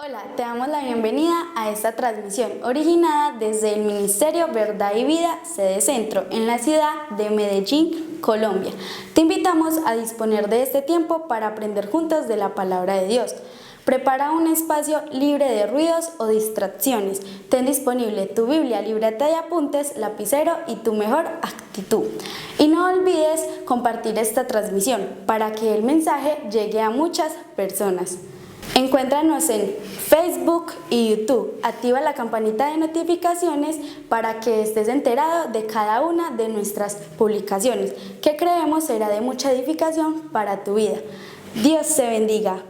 Hola, te damos la bienvenida a esta transmisión originada desde el Ministerio Verdad y Vida, sede Centro, en la ciudad de Medellín, Colombia. Te invitamos a disponer de este tiempo para aprender juntos de la palabra de Dios. Prepara un espacio libre de ruidos o distracciones. Ten disponible tu Biblia, libreta de apuntes, lapicero y tu mejor actitud. Y no olvides compartir esta transmisión para que el mensaje llegue a muchas personas. Encuéntranos en Facebook y YouTube. Activa la campanita de notificaciones para que estés enterado de cada una de nuestras publicaciones, que creemos será de mucha edificación para tu vida. Dios te bendiga.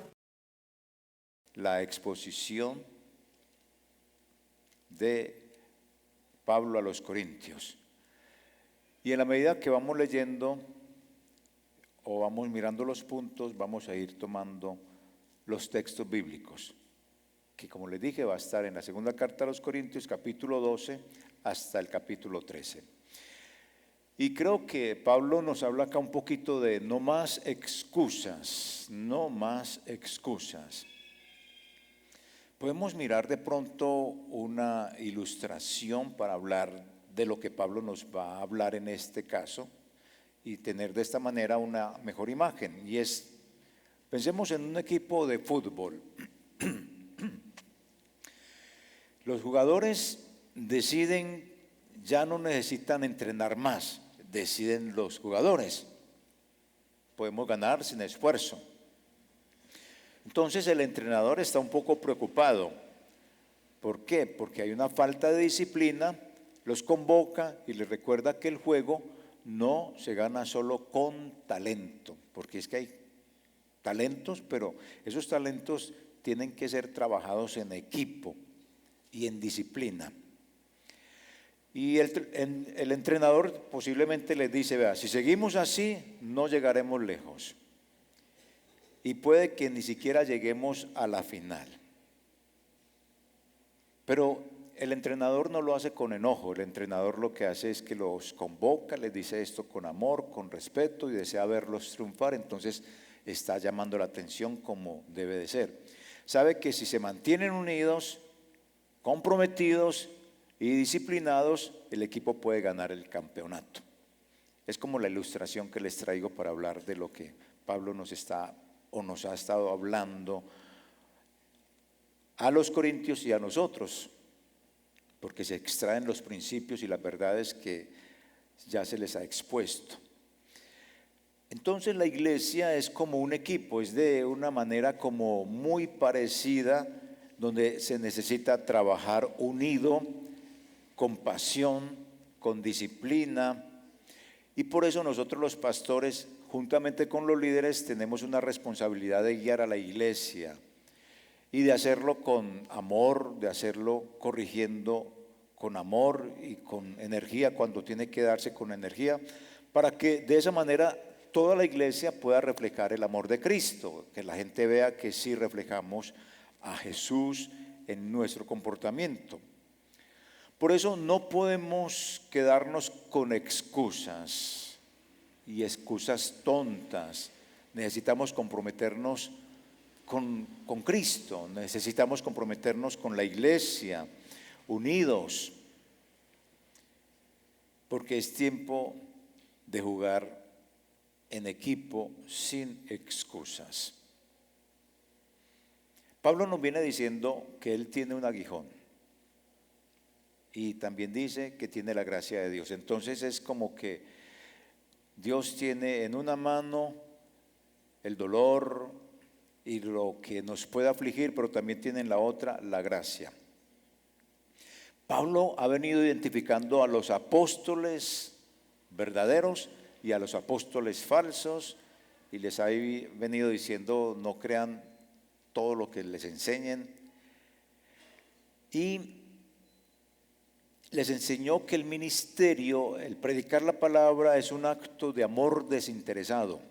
La exposición de Pablo a los Corintios. Y en la medida que vamos leyendo o vamos mirando los puntos, vamos a ir tomando los textos bíblicos, que como les dije va a estar en la segunda carta a los Corintios, capítulo 12 hasta el capítulo 13. Y creo que Pablo nos habla acá un poquito de no más excusas, no más excusas. Podemos mirar de pronto una ilustración para hablar de lo que Pablo nos va a hablar en este caso y tener de esta manera una mejor imagen. Y es, pensemos en un equipo de fútbol. Los jugadores deciden, ya no necesitan entrenar más, deciden los jugadores. Podemos ganar sin esfuerzo. Entonces el entrenador está un poco preocupado. ¿Por qué? Porque hay una falta de disciplina, los convoca y les recuerda que el juego no se gana solo con talento, porque es que hay talentos, pero esos talentos tienen que ser trabajados en equipo y en disciplina. Y el entrenador posiblemente les dice, vea, si seguimos así no llegaremos lejos. Y puede que ni siquiera lleguemos a la final. Pero el entrenador no lo hace con enojo, el entrenador lo que hace es que los convoca, les dice esto con amor, con respeto y desea verlos triunfar, entonces está llamando la atención como debe de ser. Sabe que si se mantienen unidos, comprometidos y disciplinados, el equipo puede ganar el campeonato. Es como la ilustración que les traigo para hablar de lo que Pablo nos ha estado hablando a los corintios y a nosotros, porque se extraen los principios y las verdades que ya se les ha expuesto. Entonces la iglesia es como un equipo, es de una manera como muy parecida, donde se necesita trabajar unido, con pasión, con disciplina, y por eso nosotros los pastores, juntamente con los líderes, tenemos una responsabilidad de guiar a la iglesia y de hacerlo con amor, de hacerlo corrigiendo con amor y con energía cuando tiene que darse con energía, para que de esa manera toda la iglesia pueda reflejar el amor de Cristo, que la gente vea que sí reflejamos a Jesús en nuestro comportamiento. Por eso no podemos quedarnos con excusas y excusas tontas. Necesitamos comprometernos con Cristo, necesitamos comprometernos con la iglesia, unidos, porque es tiempo de jugar en equipo sin excusas. Pablo nos viene diciendo que él tiene un aguijón y también dice que tiene la gracia de Dios. Entonces es como que Dios tiene en una mano el dolor y lo que nos puede afligir, pero también tiene en la otra la gracia. Pablo ha venido identificando a los apóstoles verdaderos y a los apóstoles falsos y les ha venido diciendo no crean todo lo que les enseñen, y les enseñó que el ministerio, el predicar la palabra, es un acto de amor desinteresado,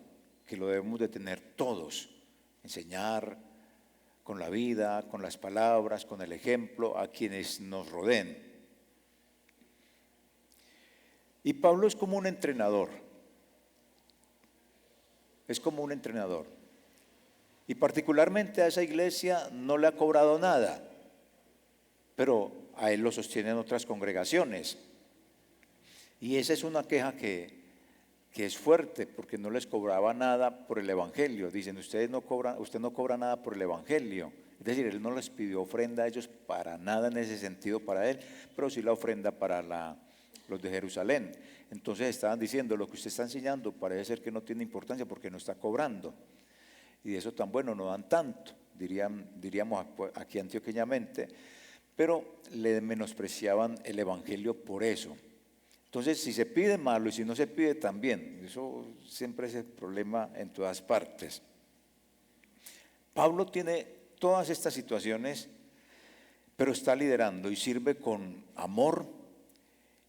que lo debemos de tener todos, enseñar con la vida, con las palabras, con el ejemplo a quienes nos rodeen. Y Pablo es como un entrenador, Y particularmente a esa iglesia no le ha cobrado nada, pero a él lo sostienen otras congregaciones. Y esa es una queja que es fuerte, porque no les cobraba nada por el evangelio. Dicen, usted no cobra nada por el evangelio. Es decir, él no les pidió ofrenda a ellos para nada en ese sentido para él, pero sí la ofrenda para los de Jerusalén. Entonces estaban diciendo, lo que usted está enseñando parece ser que no tiene importancia porque no está cobrando. Y de eso tan bueno no dan tanto, diríamos aquí antioqueñamente, pero le menospreciaban el evangelio por eso. Entonces, si se pide malo y si no se pide también, eso siempre es el problema en todas partes. Pablo tiene todas estas situaciones, pero está liderando y sirve con amor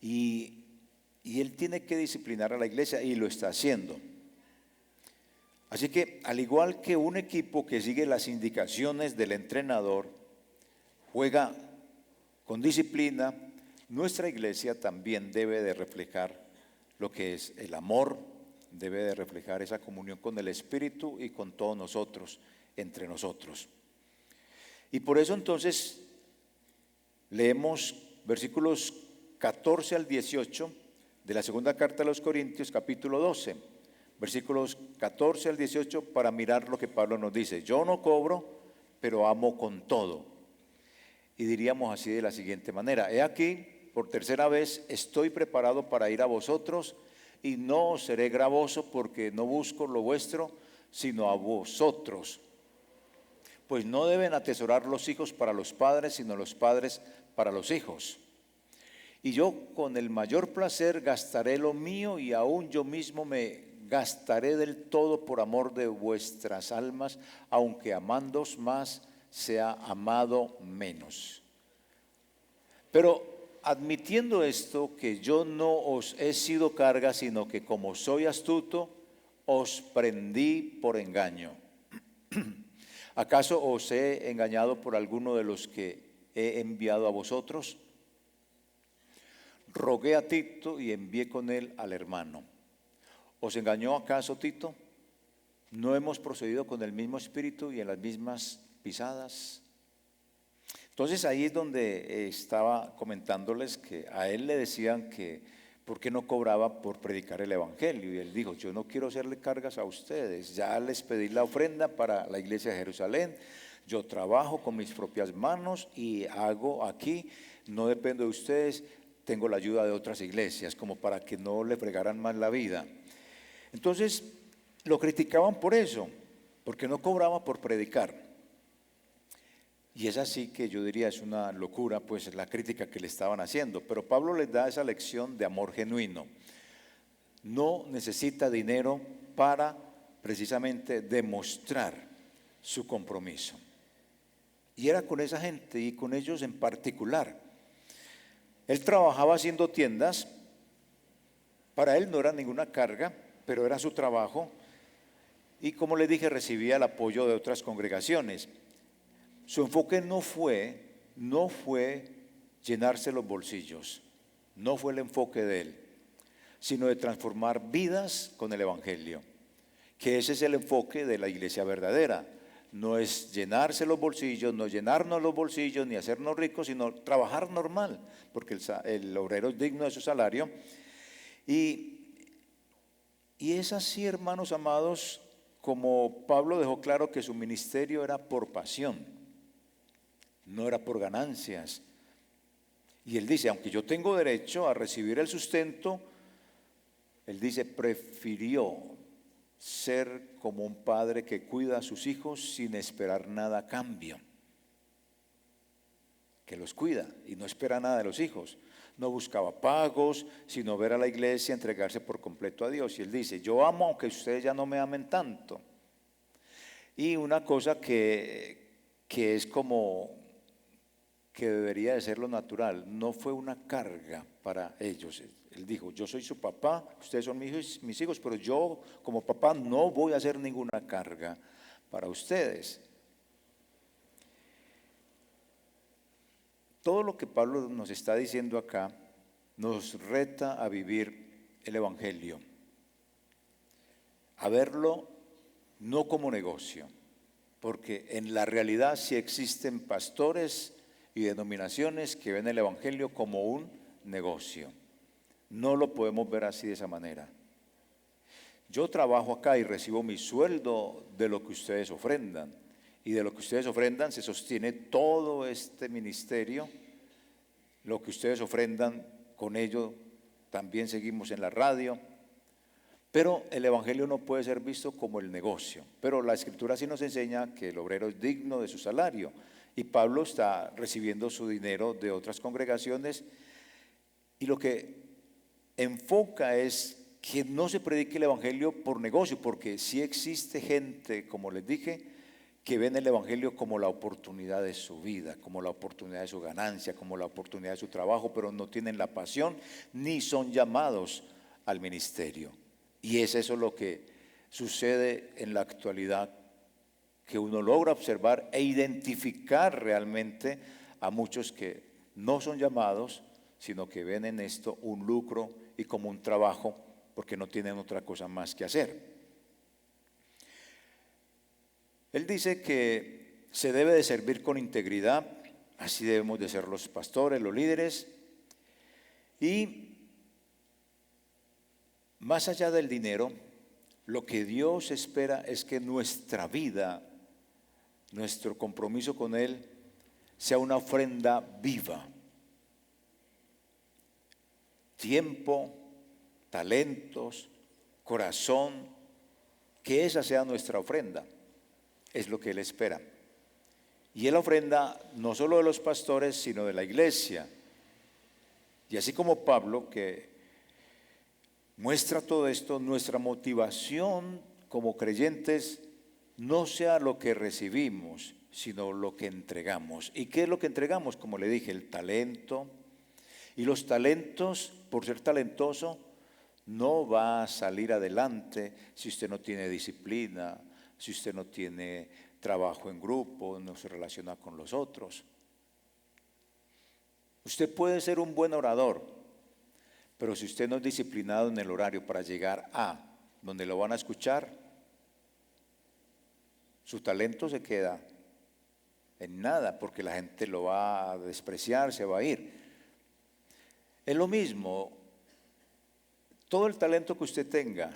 y él tiene que disciplinar a la iglesia y lo está haciendo. Así que, al igual que un equipo que sigue las indicaciones del entrenador, juega con disciplina, nuestra iglesia también debe de reflejar lo que es el amor, debe de reflejar esa comunión con el Espíritu y con todos nosotros, entre nosotros. Y por eso entonces leemos versículos 14 al 18 de la segunda carta a los Corintios, capítulo 12, versículos 14 al 18, para mirar lo que Pablo nos dice. Yo no cobro, pero amo con todo. Y diríamos así de la siguiente manera: he aquí, por tercera vez estoy preparado para ir a vosotros, y no os seré gravoso, porque no busco lo vuestro, sino a vosotros. Pues no deben atesorar los hijos para los padres, sino los padres para los hijos. Y yo con el mayor placer gastaré lo mío, y aún yo mismo me gastaré del todo por amor de vuestras almas, aunque amándoos más sea amado menos. Pero admitiendo esto, que yo no os he sido carga, sino que como soy astuto, os prendí por engaño. ¿Acaso os he engañado por alguno de los que he enviado a vosotros? Rogué a Tito y envié con él al hermano. ¿Os engañó acaso Tito? ¿No hemos procedido con el mismo espíritu y en las mismas pisadas? Entonces ahí es donde estaba comentándoles que a él le decían que por qué no cobraba por predicar el evangelio, y él dijo: yo no quiero hacerle cargas a ustedes, ya les pedí la ofrenda para la iglesia de Jerusalén, yo trabajo con mis propias manos y hago aquí, no dependo de ustedes, tengo la ayuda de otras iglesias, como para que no le fregaran más la vida. Entonces lo criticaban por eso, porque no cobraba por predicar. Y es así que yo diría, es una locura pues la crítica que le estaban haciendo. Pero Pablo les da esa lección de amor genuino. No necesita dinero para precisamente demostrar su compromiso. Y era con esa gente y con ellos en particular. Él trabajaba haciendo tiendas. Para él no era ninguna carga, pero era su trabajo. Y como les dije, recibía el apoyo de otras congregaciones. Su enfoque no fue llenarse los bolsillos, no fue el enfoque de él, sino de transformar vidas con el evangelio, que ese es el enfoque de la iglesia verdadera. No es llenarse los bolsillos, no llenarnos los bolsillos ni hacernos ricos, sino trabajar normal, porque el obrero es digno de su salario. Y es así, hermanos amados, como Pablo dejó claro que su ministerio era por pasión, no era por ganancias. Y él dice, aunque yo tengo derecho a recibir el sustento, él dice, prefirió ser como un padre que cuida a sus hijos sin esperar nada a cambio. Que los cuida y no espera nada de los hijos. No buscaba pagos, sino ver a la iglesia entregarse por completo a Dios. Y él dice, yo amo aunque ustedes ya no me amen tanto. Y una cosa que es como que debería de ser lo natural, no fue una carga para ellos. Él dijo, yo soy su papá, ustedes son mis hijos, pero yo como papá no voy a hacer ninguna carga para ustedes. Todo lo que Pablo nos está diciendo acá nos reta a vivir el evangelio, a verlo no como negocio, porque en la realidad sí existen pastores y denominaciones que ven el Evangelio como un negocio. No lo podemos ver así de esa manera. Yo trabajo acá y recibo mi sueldo de lo que ustedes ofrendan. Y de lo que ustedes ofrendan se sostiene todo este ministerio. Lo que ustedes ofrendan, con ello también seguimos en la radio. Pero el Evangelio no puede ser visto como el negocio. Pero la Escritura sí nos enseña que el obrero es digno de su salario. Y Pablo está recibiendo su dinero de otras congregaciones. Y lo que enfoca es que no se predique el Evangelio por negocio, porque sí existe gente, como les dije, que ven el Evangelio como la oportunidad de su vida, como la oportunidad de su ganancia, como la oportunidad de su trabajo, pero no tienen la pasión ni son llamados al ministerio. Y es eso lo que sucede en la actualidad, que uno logra observar e identificar realmente a muchos que no son llamados, sino que ven en esto un lucro y como un trabajo, porque no tienen otra cosa más que hacer. Él dice que se debe de servir con integridad, así debemos de ser los pastores, los líderes, y más allá del dinero, lo que Dios espera es que nuestra vida, nuestro compromiso con Él, sea una ofrenda viva. Tiempo, talentos, corazón, que esa sea nuestra ofrenda, es lo que Él espera. Y Él ofrenda no solo de los pastores, sino de la iglesia. Y así como Pablo, que muestra todo esto, nuestra motivación como creyentes no sea lo que recibimos, sino lo que entregamos. ¿Y qué es lo que entregamos? Como le dije, el talento. Y los talentos, por ser talentoso, no va a salir adelante si usted no tiene disciplina, si usted no tiene trabajo en grupo, no se relaciona con los otros. Usted puede ser un buen orador, pero si usted no es disciplinado en el horario para llegar a donde lo van a escuchar, su talento se queda en nada, porque la gente lo va a despreciar, se va a ir. Es lo mismo, todo el talento que usted tenga,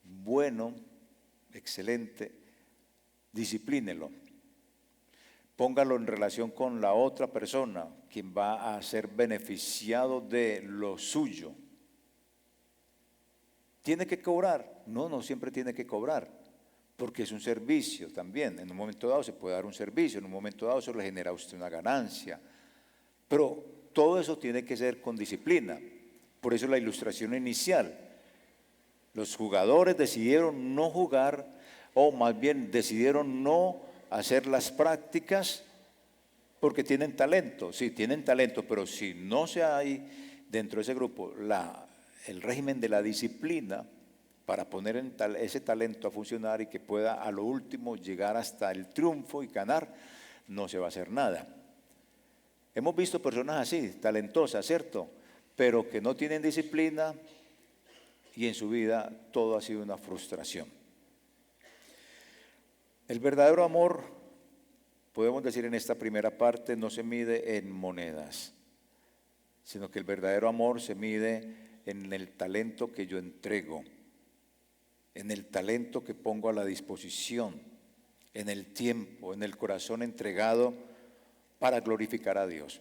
bueno, excelente, disciplínelo. Póngalo en relación con la otra persona, quien va a ser beneficiado de lo suyo. ¿Tiene que cobrar? No, no siempre tiene que cobrar, porque es un servicio también. En un momento dado se puede dar un servicio, en un momento dado eso le genera a usted una ganancia. Pero todo eso tiene que ser con disciplina. Por eso la ilustración inicial. Los jugadores decidieron no jugar, o más bien decidieron no hacer las prácticas porque tienen talento. Sí, tienen talento, pero si no se hay dentro de ese grupo el régimen de la disciplina para poner ese talento a funcionar y que pueda a lo último llegar hasta el triunfo y ganar, no se va a hacer nada. Hemos visto personas así, talentosas, ¿cierto? Pero que no tienen disciplina y en su vida todo ha sido una frustración. El verdadero amor, podemos decir en esta primera parte, no se mide en monedas, sino que el verdadero amor se mide en el talento que yo entrego, en el talento que pongo a la disposición, en el tiempo, en el corazón entregado para glorificar a Dios.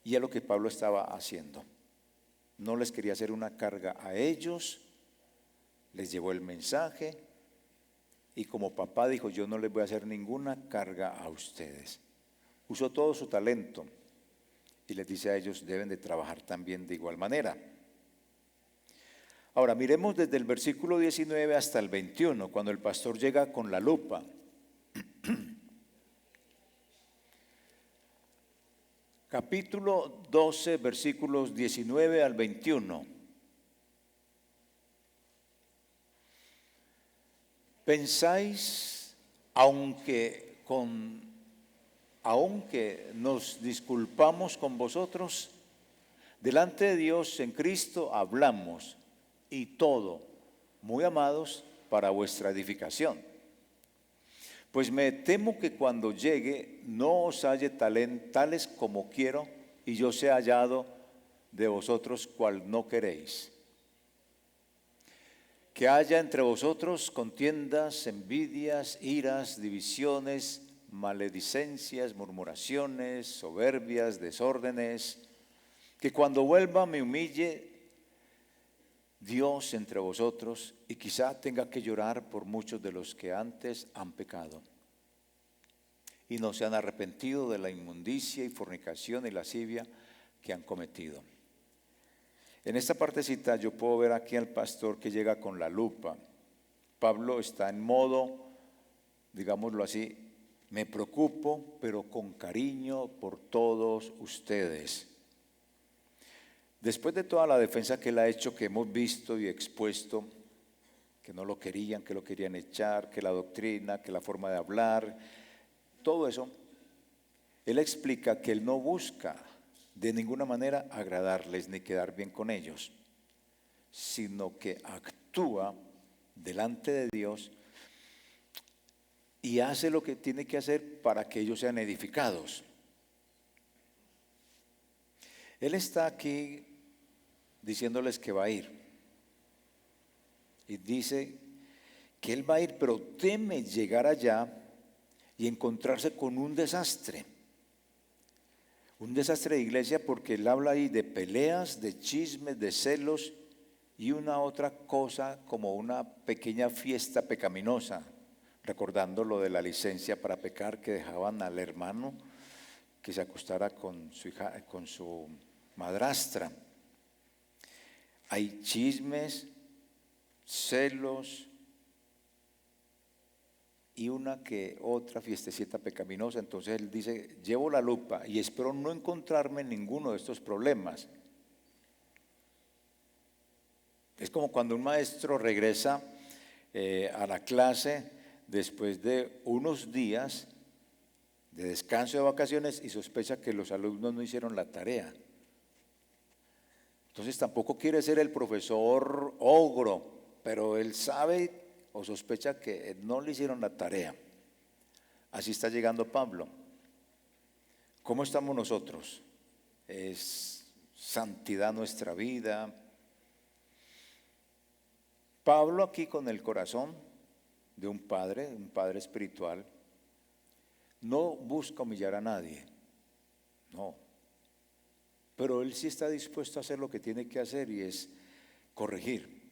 Y es lo que Pablo estaba haciendo. No les quería hacer una carga a ellos, les llevó el mensaje y como papá dijo, yo no les voy a hacer ninguna carga a ustedes. Usó todo su talento y les dice a ellos, deben de trabajar también de igual manera. Ahora miremos desde el versículo 19 hasta el 21, cuando el pastor llega con la lupa. Capítulo 12, versículos 19 al 21. Pensáis, aunque nos disculpamos con vosotros, delante de Dios en Cristo hablamos, y todo, muy amados, para vuestra edificación. Pues me temo que cuando llegue no os halle tales como quiero, y yo sea hallado de vosotros cual no queréis. Que haya entre vosotros contiendas, envidias, iras, divisiones, maledicencias, murmuraciones, soberbias, desórdenes, que cuando vuelva me humille Dios entre vosotros y quizá tenga que llorar por muchos de los que antes han pecado y no se han arrepentido de la inmundicia y fornicación y lascivia que han cometido. En esta partecita yo puedo ver aquí al pastor que llega con la lupa. Pablo está en modo, digámoslo así, me preocupo, pero con cariño por todos ustedes. Después de toda la defensa que él ha hecho, que hemos visto y expuesto, que no lo querían, que lo querían echar, que la doctrina, que la forma de hablar, todo eso, él explica que él no busca de ninguna manera agradarles ni quedar bien con ellos, sino que actúa delante de Dios y hace lo que tiene que hacer para que ellos sean edificados. Él está aquí diciéndoles que va a ir. Y dice que él va a ir, pero teme llegar allá y encontrarse con un desastre. Un desastre de iglesia, porque él habla ahí de peleas, de chismes, de celos y una otra cosa como una pequeña fiesta pecaminosa, recordando lo de la licencia para pecar que dejaban al hermano que se acostara con su hija, con su madrastra. Hay chismes, celos y una que otra fiestecita pecaminosa. Entonces él dice, llevo la lupa y espero no encontrarme en ninguno de estos problemas. Es como cuando un maestro regresa a la clase después de unos días de descanso de vacaciones y sospecha que los alumnos no hicieron la tarea. Entonces tampoco quiere ser el profesor ogro, pero él sabe o sospecha que no le hicieron la tarea. Así está llegando Pablo. ¿Cómo estamos nosotros? ¿Es santidad nuestra vida? Pablo aquí con el corazón de un padre espiritual, no busca humillar a nadie, no. Pero él sí está dispuesto a hacer lo que tiene que hacer y es corregir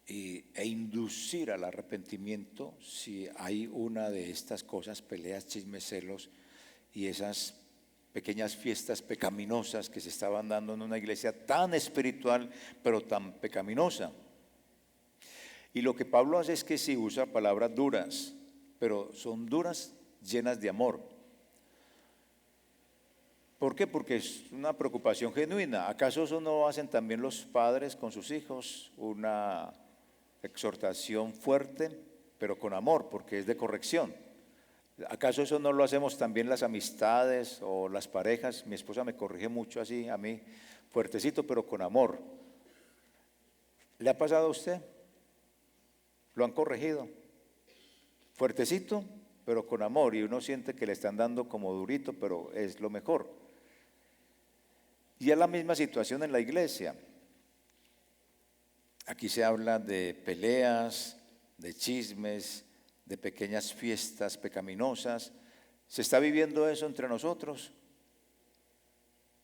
e inducir al arrepentimiento si hay una de estas cosas, peleas, chismes, celos y esas pequeñas fiestas pecaminosas que se estaban dando en una iglesia tan espiritual pero tan pecaminosa. Y lo que Pablo hace es que sí usa palabras duras, pero son duras llenas de amor. ¿Por qué? Porque es una preocupación genuina. ¿Acaso eso no hacen también los padres con sus hijos? Una exhortación fuerte, pero con amor, porque es de corrección. ¿Acaso eso no lo hacemos también las amistades o las parejas? Mi esposa me corrige mucho así, a mí, fuertecito, pero con amor. ¿Le ha pasado a usted? ¿Lo han corregido? Fuertecito, pero con amor, y uno siente que le están dando como durito, pero es lo mejor. Y es la misma situación en la iglesia. Aquí se habla de peleas, de chismes, de pequeñas fiestas pecaminosas. ¿Se está viviendo eso entre nosotros?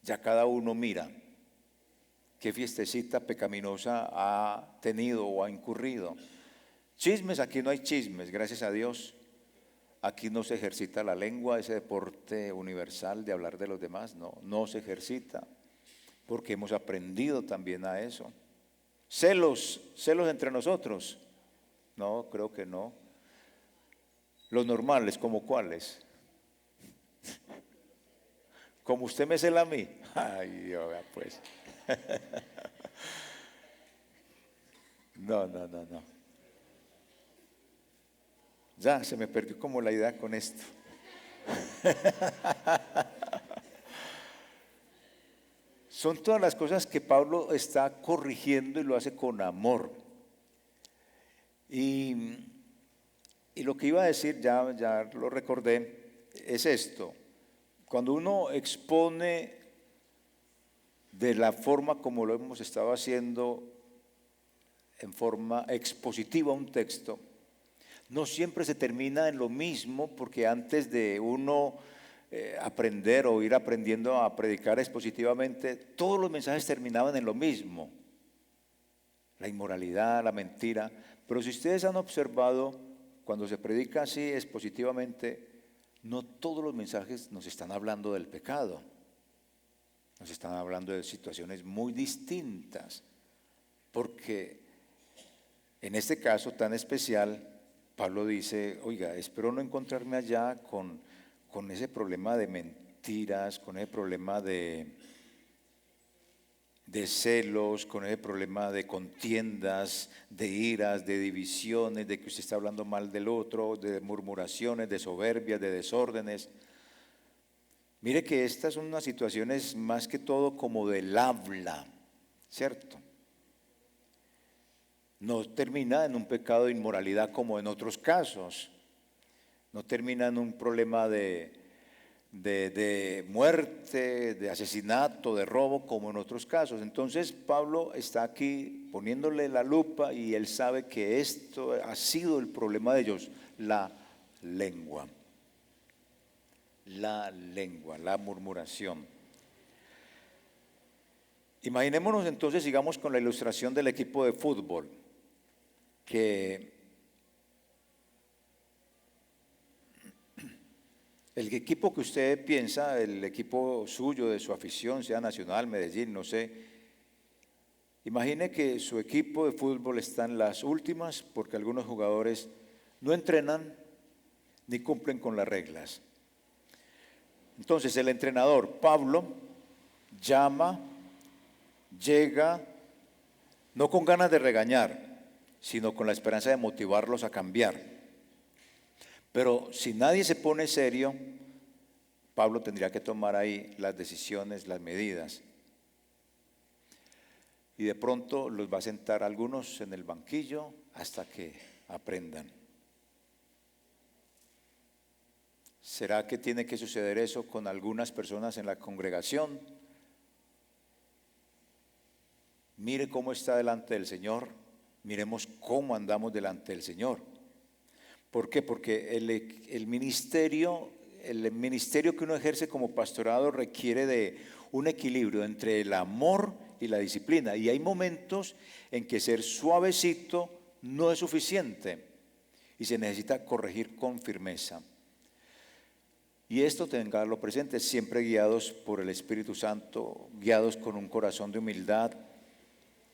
Ya cada uno mira qué fiestecita pecaminosa ha tenido o ha incurrido. Chismes, aquí no hay chismes, gracias a Dios. Aquí no se ejercita la lengua, ese deporte universal de hablar de los demás, no se ejercita, porque hemos aprendido también a eso. Celos entre nosotros, no, creo que no. Los normales, ¿como cuáles? Como usted me cela a mí. Ay, Dios, pues. No. Ya se me perdió como la idea con esto. Son todas las cosas que Pablo está corrigiendo y lo hace con amor. Y Y lo que iba a decir, ya lo recordé, es esto. Cuando uno expone de la forma como lo hemos estado haciendo, en forma expositiva un texto, no siempre se termina en lo mismo, porque antes de uno aprender o ir aprendiendo a predicar expositivamente, todos los mensajes terminaban en lo mismo: la inmoralidad, la mentira. Pero si ustedes han observado, cuando se predica así expositivamente, no todos los mensajes nos están hablando del pecado, nos están hablando de situaciones muy distintas, porque en este caso tan especial, Pablo dice: oiga, espero no encontrarme allá con ese problema de mentiras, con ese problema de celos, con ese problema de contiendas, de iras, de divisiones, de que usted está hablando mal del otro, de murmuraciones, de soberbias, de desórdenes. Mire que estas son unas situaciones más que todo como del habla, ¿cierto? No termina en un pecado de inmoralidad como en otros casos, no termina en un problema de muerte, de asesinato, de robo, como en otros casos. Entonces Pablo está aquí poniéndole la lupa y él sabe que esto ha sido el problema de ellos: la lengua, la murmuración. Imaginémonos entonces, sigamos con la ilustración del equipo de fútbol, que el equipo que usted piensa, el equipo suyo, de su afición, sea Nacional, Medellín, no sé, imagine que su equipo de fútbol está en las últimas porque algunos jugadores no entrenan ni cumplen con las reglas. Entonces el entrenador, Pablo, llama, llega, no con ganas de regañar, sino con la esperanza de motivarlos a cambiar. Pero si nadie se pone serio, Pablo tendría que tomar ahí las decisiones, las medidas. Y de pronto los va a sentar algunos en el banquillo hasta que aprendan. ¿Será que tiene que suceder eso con algunas personas en la congregación? Mire cómo está delante del Señor, miremos cómo andamos delante del Señor. ¿Por qué? Porque el ministerio que uno ejerce como pastorado requiere de un equilibrio entre el amor y la disciplina. Y hay momentos en que ser suavecito no es suficiente y se necesita corregir con firmeza. Y esto tenganlo presente, siempre guiados por el Espíritu Santo, guiados con un corazón de humildad,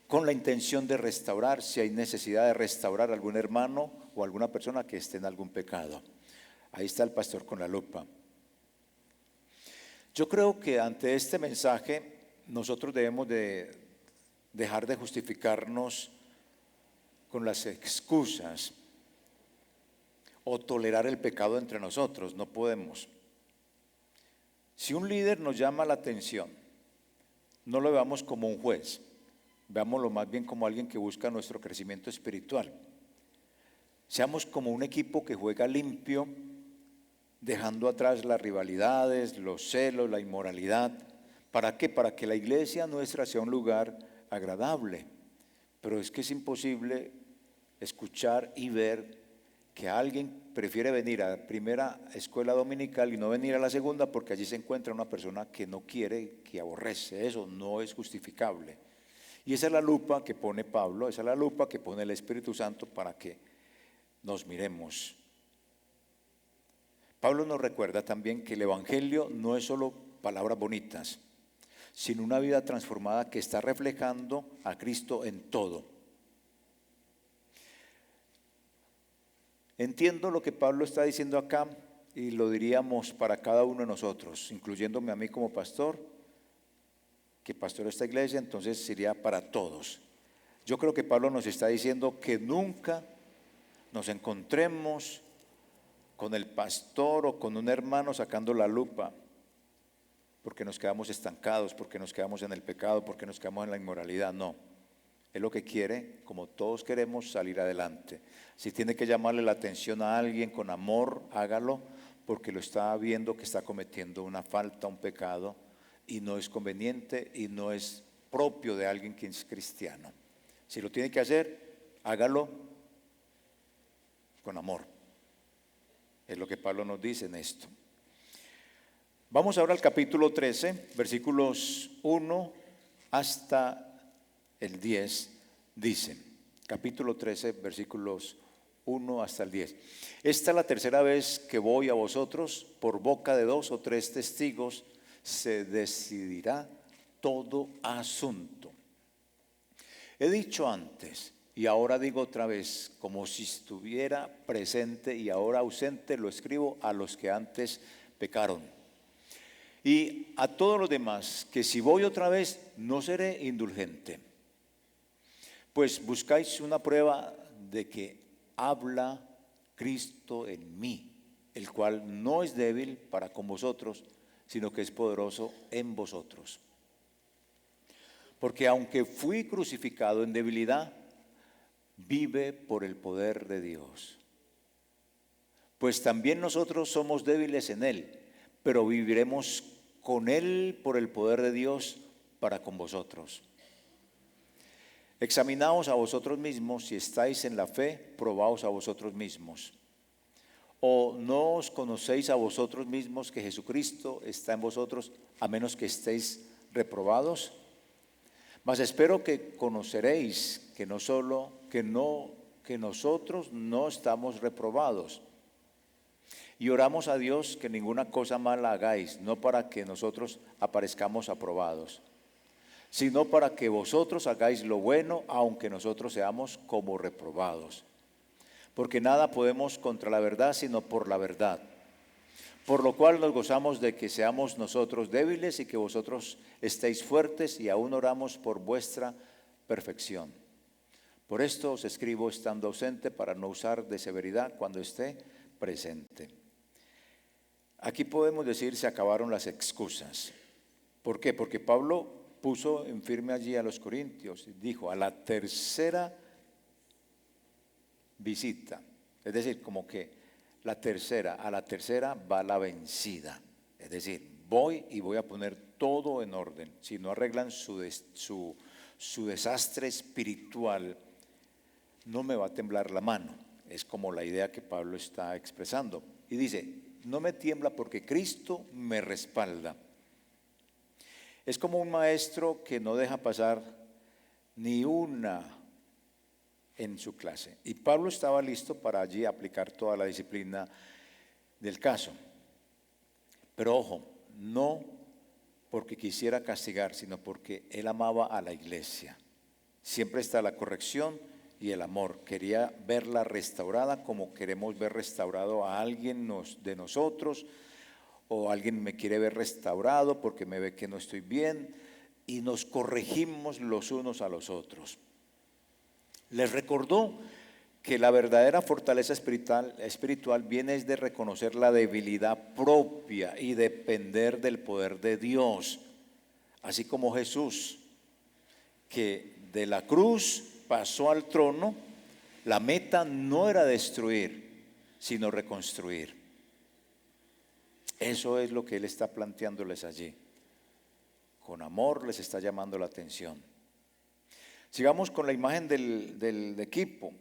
con la intención de restaurar, si hay necesidad de restaurar a algún hermano o alguna persona que esté en algún pecado. Ahí está el pastor con la lupa. Yo creo que ante este mensaje nosotros debemos de dejar de justificarnos con las excusas o tolerar el pecado entre nosotros. No podemos. Si un líder nos llama la atención, no lo veamos como un juez, veámoslo más bien como alguien que busca nuestro crecimiento espiritual. Seamos como un equipo que juega limpio, dejando atrás las rivalidades, los celos, la inmoralidad. ¿Para qué? Para que la iglesia nuestra sea un lugar agradable. Pero es que es imposible escuchar y ver que alguien prefiere venir a la primera escuela dominical y no venir a la segunda porque allí se encuentra una persona que no quiere, que aborrece. Eso no es justificable. Y esa es la lupa que pone Pablo, esa es la lupa que pone el Espíritu Santo para que nos miremos. Pablo nos recuerda también que el Evangelio no es solo palabras bonitas, sino una vida transformada que está reflejando a Cristo en todo. Entiendo lo que Pablo está diciendo acá y lo diríamos para cada uno de nosotros, incluyéndome a mí como pastor, que pastor esta iglesia, entonces sería para todos. Yo creo que Pablo nos está diciendo que nunca nos encontremos con el pastor o con un hermano sacando la lupa porque nos quedamos estancados, porque nos quedamos en el pecado, porque nos quedamos en la inmoralidad. No, Es lo que quiere, como todos queremos, salir adelante. Si tiene que llamarle la atención a alguien con amor, hágalo, porque lo está viendo que está cometiendo una falta, un pecado, y no es conveniente y no es propio de alguien que es cristiano. Si lo tiene que hacer, hágalo con amor. Es lo que Pablo nos dice en esto. Vamos ahora al capítulo 13, versículos 1 hasta el 10, dice, capítulo 13, versículos 1 hasta el 10. Esta es la tercera vez que voy a vosotros, por boca de 2 o 3 testigos se decidirá todo asunto. He dicho antes y ahora digo otra vez, como si estuviera presente y ahora ausente, lo escribo a los que antes pecaron. Y a todos los demás, que si voy otra vez, no seré indulgente. Pues buscáis una prueba de que habla Cristo en mí, el cual no es débil para con vosotros, sino que es poderoso en vosotros. Porque aunque fui crucificado en debilidad, vive por el poder de Dios. Pues también nosotros somos débiles en Él, pero viviremos con Él por el poder de Dios para con vosotros. Examinaos a vosotros mismos, si estáis en la fe, probaos a vosotros mismos. ¿O no os conocéis a vosotros mismos que Jesucristo está en vosotros, a menos que estéis reprobados? Mas espero que conoceréis que nosotros no estamos reprobados. Y oramos a Dios que ninguna cosa mala hagáis, no para que nosotros aparezcamos aprobados, sino para que vosotros hagáis lo bueno, aunque nosotros seamos como reprobados. Porque nada podemos contra la verdad, sino por la verdad. Por lo cual nos gozamos de que seamos nosotros débiles y que vosotros estéis fuertes, y aún oramos por vuestra perfección. Por esto os escribo estando ausente, para no usar de severidad cuando esté presente. Aquí podemos decir, se acabaron las excusas. ¿Por qué? Porque Pablo puso en firme allí a los corintios, dijo, a la tercera visita, es decir, como que a la tercera va la vencida, es decir, voy y voy a poner todo en orden. Si no arreglan su desastre espiritual, no me va a temblar la mano. Es como la idea que Pablo está expresando. Y dice, no me tiembla porque Cristo me respalda. Es como un maestro que no deja pasar ni una en su clase. Y Pablo estaba listo para allí aplicar toda la disciplina del caso. Pero ojo, no porque quisiera castigar, sino porque él amaba a la iglesia. Siempre está la corrección y el amor. Quería verla restaurada como queremos ver restaurado a alguien de nosotros, o alguien me quiere ver restaurado porque me ve que no estoy bien, y nos corregimos los unos a los otros. Les recordó que la verdadera fortaleza espiritual viene de reconocer la debilidad propia y depender del poder de Dios, así como Jesús, que de la cruz pasó al trono. La meta no era destruir, sino reconstruir. Eso es lo que él está planteándoles allí. Con amor les está llamando la atención. Sigamos con la imagen del equipo.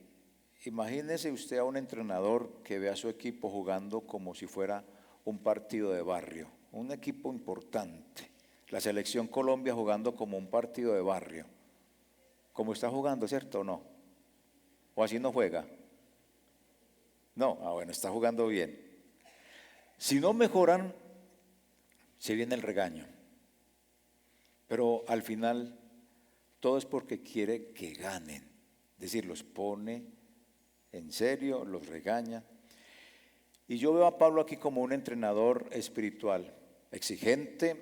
Imagínese usted a un entrenador que ve a su equipo jugando como si fuera un partido de barrio, un equipo importante. La selección Colombia jugando como un partido de barrio. Como está jugando, ¿cierto o no? ¿O así no juega? No, bueno, está jugando bien. Si no mejoran, se viene el regaño. Pero al final, todo es porque quiere que ganen. Es decir, los pone en serio, los regaña. Y yo veo a Pablo aquí como un entrenador espiritual, exigente,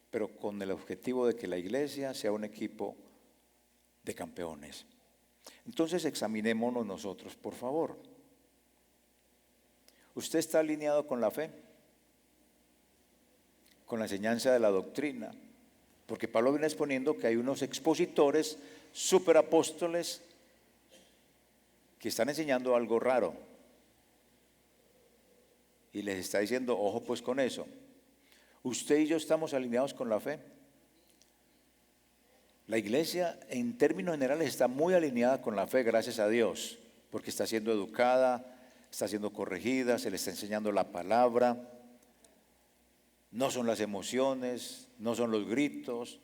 pero con el objetivo de que la iglesia sea un equipo de campeones. Entonces examinémonos nosotros, por favor. ¿Usted está alineado con la fe? ¿Con la enseñanza de la doctrina? Porque Pablo viene exponiendo que hay unos expositores superapóstoles que están enseñando algo raro. Y les está diciendo, ojo pues con eso. Usted y yo estamos alineados con la fe. La iglesia en términos generales está muy alineada con la fe, gracias a Dios, porque está siendo educada, está siendo corregida, se le está enseñando la palabra. No son las emociones, no son los gritos,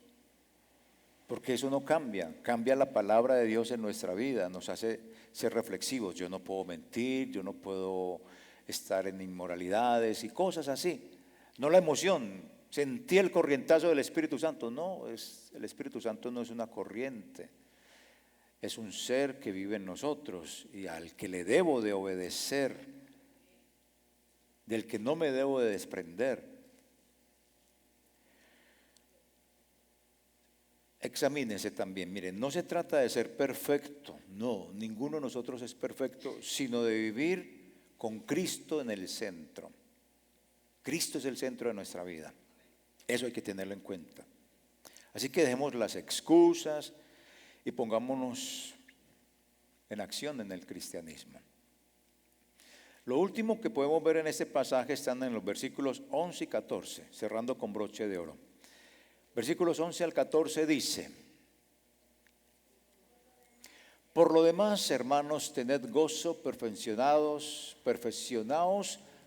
porque eso no cambia. Cambia la palabra de Dios en nuestra vida, nos hace ser reflexivos. Yo no puedo mentir, yo no puedo estar en inmoralidades y cosas así. No la emoción. Sentí el corrientazo del Espíritu Santo. No, el Espíritu Santo no es una corriente. Es un ser que vive en nosotros y al que le debo de obedecer, del que no me debo de desprender. Examínense también. Miren, no se trata de ser perfecto. No, ninguno de nosotros es perfecto, sino de vivir con Cristo en el centro. Cristo es el centro de nuestra vida. Eso hay que tenerlo en cuenta. Así que dejemos las excusas y pongámonos en acción en el cristianismo. Lo último que podemos ver en este pasaje están en los versículos 11 y 14, cerrando con broche de oro. Versículos 11 al 14 dice: por lo demás, hermanos, tened gozo, perfeccionaos,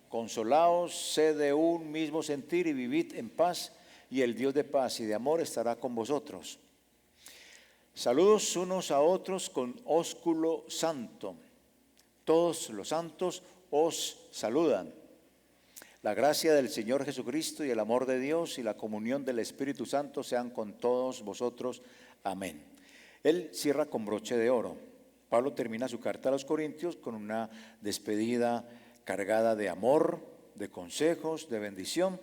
consolaos, sed de un mismo sentir y vivid en paz, y el Dios de paz y de amor estará con vosotros. Saludos unos a otros con ósculo santo. Todos los santos os saludan. La gracia del Señor Jesucristo y el amor de Dios y la comunión del Espíritu Santo sean con todos vosotros. Amén. Él cierra con broche de oro. Pablo termina su carta a los Corintios con una despedida cargada de amor, de consejos, de bendición.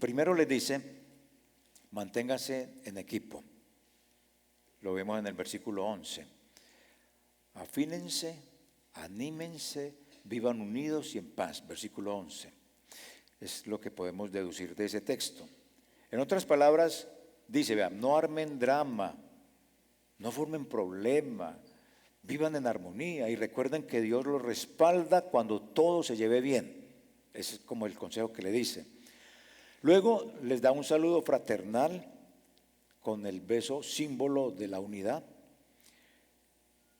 Primero les dice, manténgase en equipo. Lo vemos en el versículo 11. Afínense, anímense, vivan unidos y en paz. Versículo 11. Es lo que podemos deducir de ese texto. En otras palabras, dice, vean, no armen drama, no formen problema, vivan en armonía y recuerden que Dios los respalda cuando todo se lleve bien. Ese es como el consejo que le dice. Luego les da un saludo fraternal con el beso, símbolo de la unidad,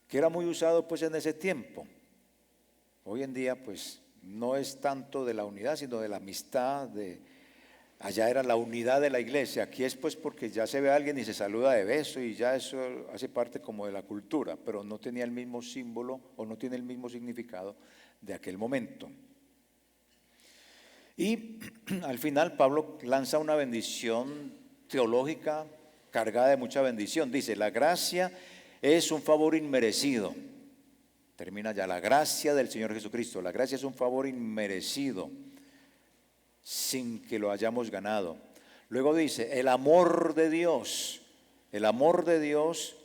que era muy usado pues en ese tiempo. Hoy en día pues no es tanto de la unidad, sino de la amistad, allá era la unidad de la iglesia. Aquí es pues porque ya se ve a alguien y se saluda de beso y ya eso hace parte como de la cultura, pero no tenía el mismo símbolo o no tiene el mismo significado de aquel momento. Y al final Pablo lanza una bendición teológica cargada de mucha bendición. Dice, la gracia es un favor inmerecido. Termina ya, la gracia del Señor Jesucristo. La gracia es un favor inmerecido, sin que lo hayamos ganado. Luego dice, el amor de Dios. El amor de Dios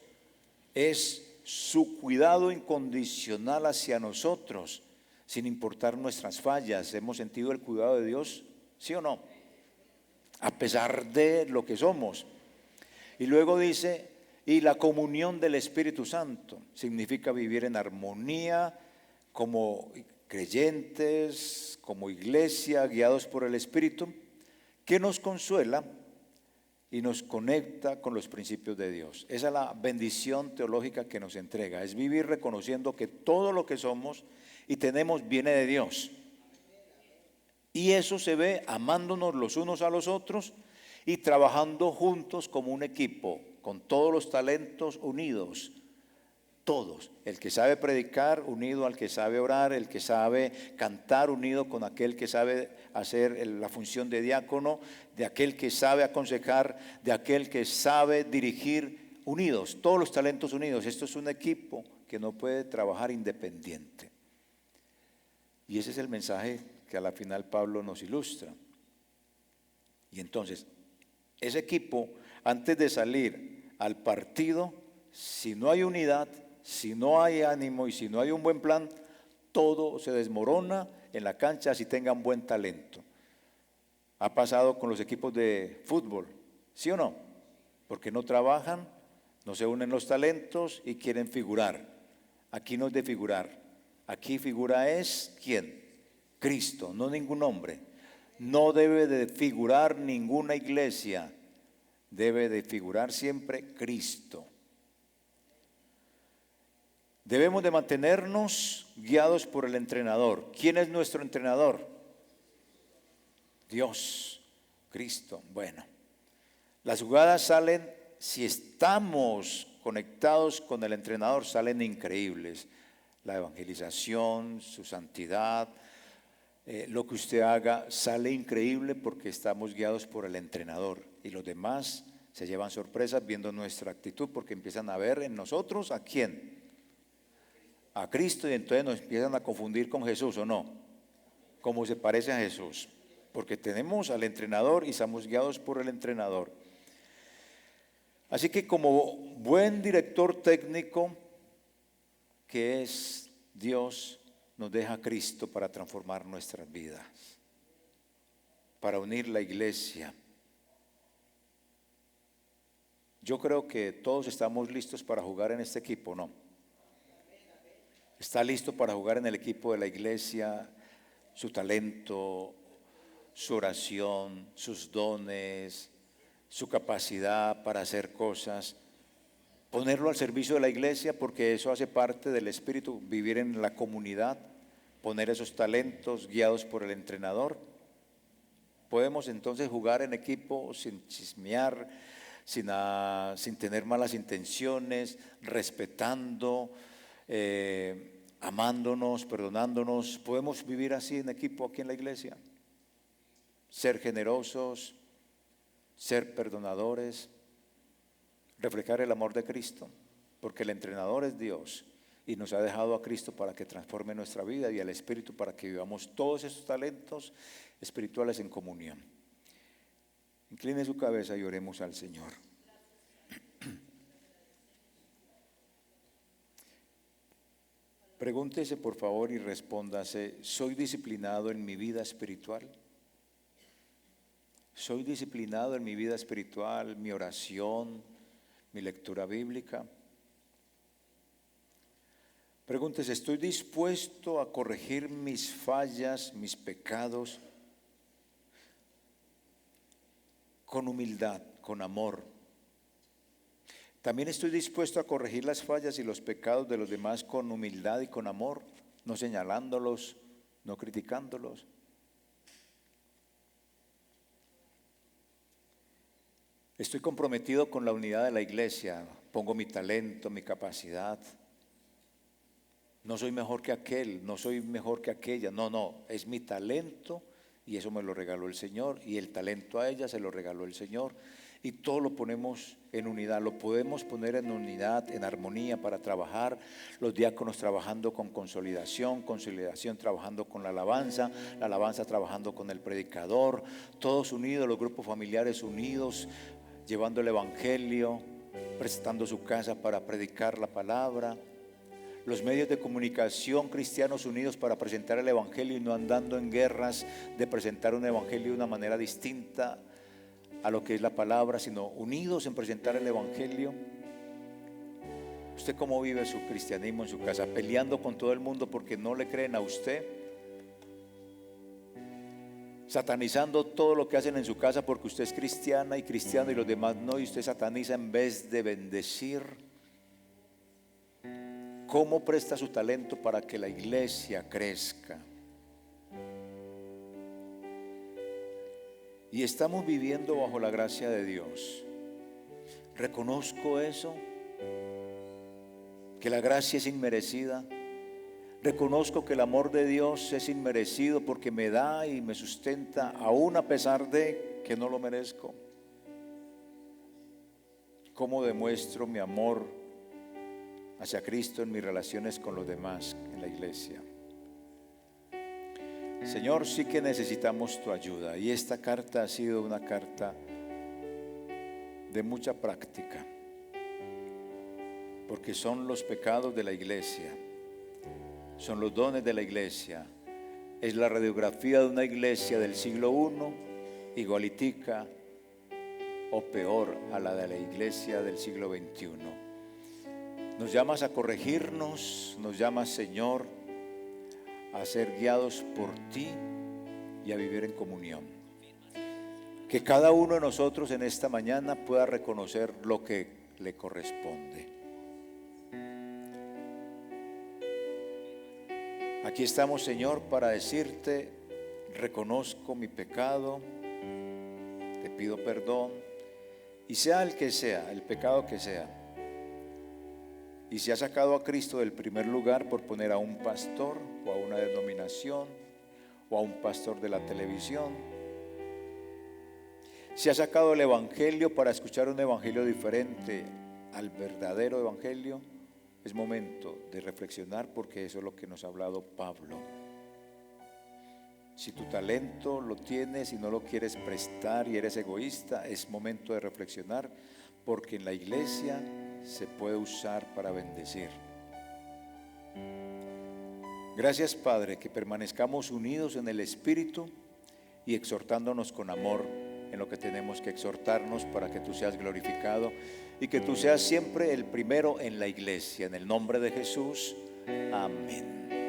es su cuidado incondicional hacia nosotros, sin importar nuestras fallas. ¿Hemos sentido el cuidado de Dios? ¿Sí o no? A pesar de lo que somos. Y luego dice, y la comunión del Espíritu Santo. Significa vivir en armonía como creyentes, como iglesia, guiados por el Espíritu, que nos consuela y nos conecta con los principios de Dios. Esa es la bendición teológica que nos entrega, es vivir reconociendo que todo lo que somos y tenemos viene de Dios. Y eso se ve amándonos los unos a los otros y trabajando juntos como un equipo, con todos los talentos unidos. Todos, el que sabe predicar unido al que sabe orar, el que sabe cantar unido con aquel que sabe hacer la función de diácono, de aquel que sabe aconsejar, de aquel que sabe dirigir, unidos, todos los talentos unidos. Esto es un equipo que no puede trabajar independiente. Y ese es el mensaje que a la final Pablo nos ilustra. Y entonces, ese equipo, antes de salir al partido, si no hay unidad, si no hay ánimo y si no hay un buen plan, todo se desmorona en la cancha si tengan buen talento. Ha pasado con los equipos de fútbol, ¿sí o no? Porque no trabajan, No se unen los talentos y quieren figurar. Aquí no es de figurar. Aquí figura es ¿quién? Cristo, no ningún hombre. No debe de figurar ninguna iglesia. Debe de figurar siempre Cristo. Debemos de mantenernos guiados por el entrenador. ¿Quién es nuestro entrenador? Dios, Cristo. Bueno, las jugadas salen, si estamos conectados con el entrenador, salen increíbles. La evangelización, su santidad, lo que usted haga sale increíble porque estamos guiados por el entrenador. Y los demás se llevan sorpresas viendo nuestra actitud porque empiezan a ver en nosotros ¿a quién? A Cristo, y entonces nos empiezan a confundir con Jesús, ¿o no? Como se parece a Jesús, porque tenemos al entrenador y estamos guiados por el entrenador. Así que como buen director técnico que es Dios, nos deja a Cristo para transformar nuestras vidas, para unir la iglesia. Yo creo que todos estamos listos para jugar en este equipo, ¿no? ¿Está listo para jugar en el equipo de la iglesia? Su talento, su oración, sus dones, su capacidad para hacer cosas, ponerlo al servicio de la iglesia, porque eso hace parte del espíritu, vivir en la comunidad, poner esos talentos guiados por el entrenador. Podemos entonces jugar en equipo sin chismear, sin tener malas intenciones, respetando, amándonos, perdonándonos. Podemos vivir así en equipo aquí en la iglesia, ser generosos, ser perdonadores, reflejar el amor de Cristo, porque el entrenador es Dios y nos ha dejado a Cristo para que transforme nuestra vida y al Espíritu para que vivamos todos esos talentos espirituales en comunión. Incline su cabeza y oremos al Señor. Pregúntese por favor y respóndase: ¿soy disciplinado en mi vida espiritual? ¿Soy disciplinado en mi vida espiritual, mi oración, mi lectura bíblica? Pregúntese: ¿estoy dispuesto a corregir mis fallas, mis pecados, con humildad, con amor? También estoy dispuesto a corregir las fallas y los pecados de los demás con humildad y con amor, no señalándolos, no criticándolos. Estoy comprometido con la unidad de la iglesia, pongo mi talento, mi capacidad. No soy mejor que aquel, no soy mejor que aquella, no, es mi talento y eso me lo regaló el Señor, y el talento a ella se lo regaló el Señor, y todo lo ponemos en unidad, lo podemos poner en unidad, en armonía para trabajar, los diáconos trabajando con consolidación trabajando con la alabanza trabajando con el predicador, todos unidos, los grupos familiares unidos, llevando el evangelio, prestando su casa para predicar la palabra. Los medios de comunicación cristianos unidos para presentar el evangelio y no andando en guerras de presentar un evangelio de una manera distinta a lo que es la palabra, sino unidos en presentar el evangelio. ¿Usted cómo vive su cristianismo en su casa? ¿Peleando con todo el mundo porque no le creen a usted? ¿Satanizando todo lo que hacen en su casa porque usted es cristiana y cristiano y los demás no, y usted sataniza en vez de bendecir? ¿Cómo presta su talento para que la iglesia crezca? Y estamos viviendo bajo la gracia de Dios. Reconozco eso, que la gracia es inmerecida. Reconozco que el amor de Dios es inmerecido porque me da y me sustenta aún a pesar de que no lo merezco. ¿Cómo demuestro mi amor hacia Cristo en mis relaciones con los demás en la iglesia? Señor, sí que necesitamos tu ayuda, y esta carta ha sido una carta de mucha práctica, porque son los pecados de la iglesia, son los dones de la iglesia, es la radiografía de una iglesia del siglo I, igualitica o peor a la de la iglesia del siglo XXI. Nos llamas a corregirnos, nos llamas, Señor, a ser guiados por ti y a vivir en comunión. Que cada uno de nosotros en esta mañana pueda reconocer lo que le corresponde. Aquí estamos, Señor, para decirte: reconozco mi pecado, te pido perdón, y sea el que sea, el pecado que sea. Y si ha sacado a Cristo del primer lugar por poner a un pastor o a una denominación o a un pastor de la televisión, si ha sacado el evangelio para escuchar un evangelio diferente al verdadero evangelio, es momento de reflexionar, porque eso es lo que nos ha hablado Pablo. Si tu talento lo tienes y no lo quieres prestar y eres egoísta, es momento de reflexionar, porque en la iglesia se puede usar para bendecir. Gracias, Padre, que permanezcamos unidos en el Espíritu y exhortándonos con amor en lo que tenemos que exhortarnos, para que tú seas glorificado y que tú seas siempre el primero en la iglesia. En el nombre de Jesús, amén.